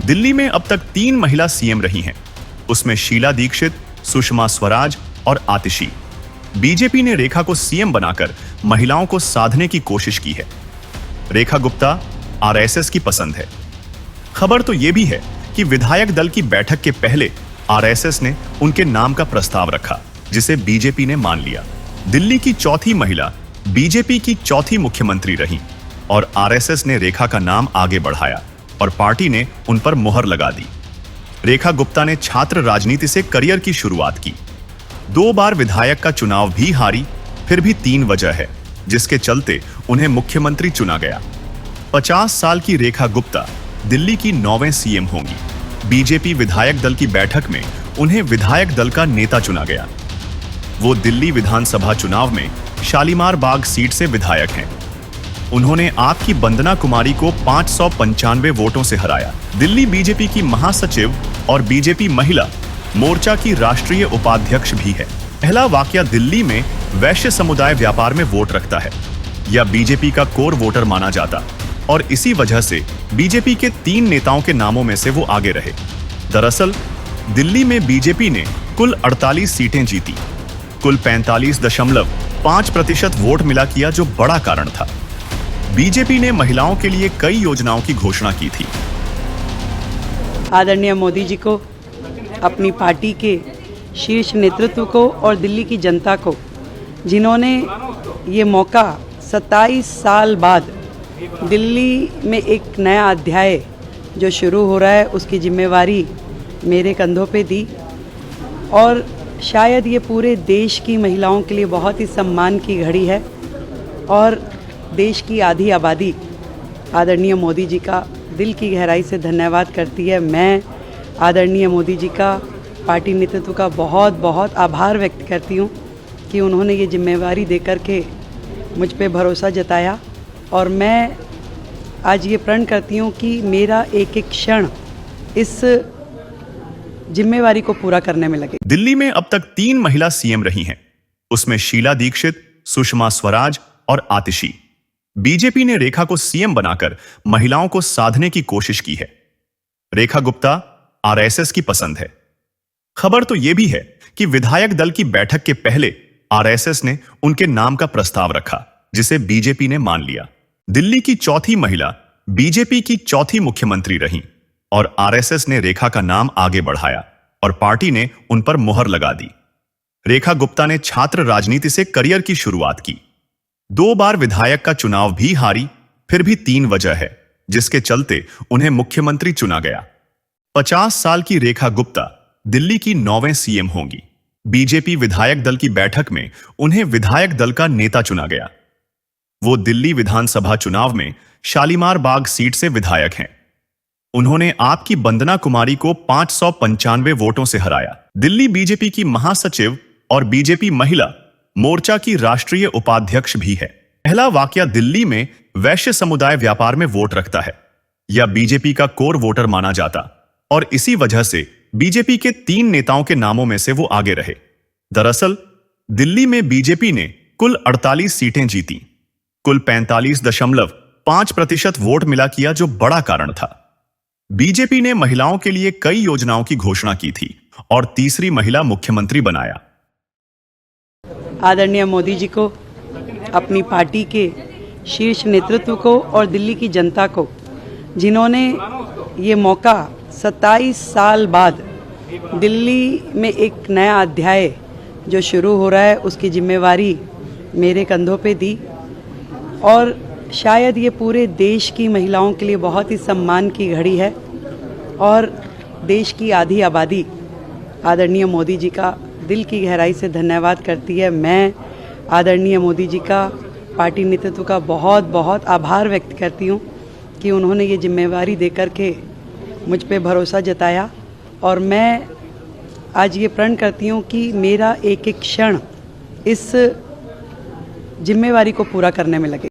दिल्ली में अब तक 3 महिला सीएम रही हैं। उसमें शीला दीक्षित, सुषमा स्वराज और आतिशी। बीजेपी ने रेखा को सीएम बनाकर महिलाओं को साधने की कोशिश की है। रेखा गुप्ता आरएसएस की पसंद है। खबर तो यह भी है कि विधायक दल की बैठक के पहले आरएसएस ने उनके नाम का प्रस्ताव रखा, जिसे बीजेपी ने मान लिया। दिल्ली की चौथी महिला बीजेपी की चौथी मुख्यमंत्री रहीं और आरएसएस ने रेखा का नाम आगे बढ़ाया और पार्टी ने उन पर मुहर लगा दी। रेखा गुप्ता ने छात्र राजनीति से करियर की शुरुआत की। 2 बार विधायक का चुनाव भी हारी, फिर भी 3 वजह है जिसके चलते उन्हें मुख्यमंत्री चुना गया। 50 साल की रेखा गुप्ता दिल्ली की 9वें सीएम होंगी। बीजेपी विधायक दल की बैठक में उन्हें विधायक दल का नेता चुना गया। वो दिल्ली विधानसभा चुनाव में शालीमार बाग सीट से विधायक हैं। उन्होंने आपकी वंदना कुमारी को 595 वोटों से हराया। दिल्ली बीजेपी की महासचिव और बीजेपी महिला मोर्चा की राष्ट्रीय उपाध्यक्ष भी है। पहला वाकया दिल्ली में वैश्य समुदाय व्यापार में वोट रखता है या बीजेपी का कोर वोटर माना जाता, और इसी वजह से बीजेपी के 3 नेताओं के नामों में से वो आगे रहे। दरअसल दिल्ली में बीजेपी ने कुल 48 सीटें जीती। कुल 45.5% वोट मिला किया, जो बड़ा कारण था। बीजेपी ने महिलाओं के लिए कई योजनाओं की घोषणा की थी। आदरणीय मोदी जी को, अपनी पार्टी के शीर्ष नेतृत्व को और दिल्ली की जनता को, जिन्होंने ये मौका 27 साल बाद दिल्ली में एक नया अध्याय जो शुरू हो रहा है उसकी जिम्मेवारी मेरे कंधों पे दी, और शायद ये पूरे देश की महिलाओं के लिए बहुत ही सम्मान की घड़ी है। और देश की आधी आबादी आदरणीय मोदी जी का दिल की गहराई से धन्यवाद करती है। मैं आदरणीय मोदी जी का, पार्टी नेतृत्व का बहुत बहुत आभार व्यक्त करती हूँ कि उन्होंने ये जिम्मेवारी देकर के मुझ पे भरोसा जताया, और मैं आज ये प्रण करती हूँ कि मेरा एक एक क्षण इस जिम्मेवारी को पूरा करने में लगे। दिल्ली में अब तक 3 महिला सीएम रही हैं। उसमें शीला दीक्षित, सुषमा स्वराज और आतिशी। बीजेपी ने रेखा को सीएम बनाकर महिलाओं को साधने की कोशिश की है। रेखा गुप्ता आरएसएस की पसंद है। खबर तो यह भी है कि विधायक दल की बैठक के पहले आरएसएस ने उनके नाम का प्रस्ताव रखा, जिसे बीजेपी ने मान लिया। दिल्ली की चौथी महिला बीजेपी की चौथी मुख्यमंत्री रहीं और आरएसएस ने रेखा का नाम आगे बढ़ाया और पार्टी ने उन पर मुहर लगा दी। रेखा गुप्ता ने छात्र राजनीति से करियर की शुरुआत की। 2 बार विधायक का चुनाव भी हारी, फिर भी 3 वजह है जिसके चलते उन्हें मुख्यमंत्री चुना गया। 50 साल की रेखा गुप्ता दिल्ली की 9वें सीएम होंगी। बीजेपी विधायक दल की बैठक में उन्हें विधायक दल का नेता चुना गया। वो दिल्ली विधानसभा चुनाव में शालीमार बाग सीट से विधायक हैं। उन्होंने आपकी वंदना कुमारी को 595 वोटों से हराया। दिल्ली बीजेपी की महासचिव और बीजेपी महिला मोर्चा की राष्ट्रीय उपाध्यक्ष भी है। पहला वाकया दिल्ली में वैश्य समुदाय व्यापार में वोट रखता है या बीजेपी का कोर वोटर माना जाता, और इसी वजह से बीजेपी के 3 नेताओं के नामों में से वो आगे रहे। दरअसल दिल्ली में बीजेपी ने कुल 48 सीटें जीती। कुल 45.5% वोट मिला किया, जो बड़ा कारण था। बीजेपी ने महिलाओं के लिए कई योजनाओं की घोषणा की थी और तीसरी महिला मुख्यमंत्री बनाया। आदरणीय मोदी जी को, अपनी पार्टी के शीर्ष नेतृत्व को और दिल्ली की जनता को, जिन्होंने ये मौका 27 साल बाद दिल्ली में एक नया अध्याय जो शुरू हो रहा है उसकी जिम्मेवारी मेरे कंधों पे दी, और शायद ये पूरे देश की महिलाओं के लिए बहुत ही सम्मान की घड़ी है। और देश की आधी आबादी आदरणीय मोदी जी का दिल की गहराई से धन्यवाद करती है। मैं आदरणीय मोदी जी का, पार्टी नेतृत्व का बहुत बहुत आभार व्यक्त करती हूँ कि उन्होंने ये जिम्मेवारी देकर के मुझ पे भरोसा जताया, और मैं आज ये प्रण करती हूँ कि मेरा एक एक क्षण इस जिम्मेवारी को पूरा करने में लगे।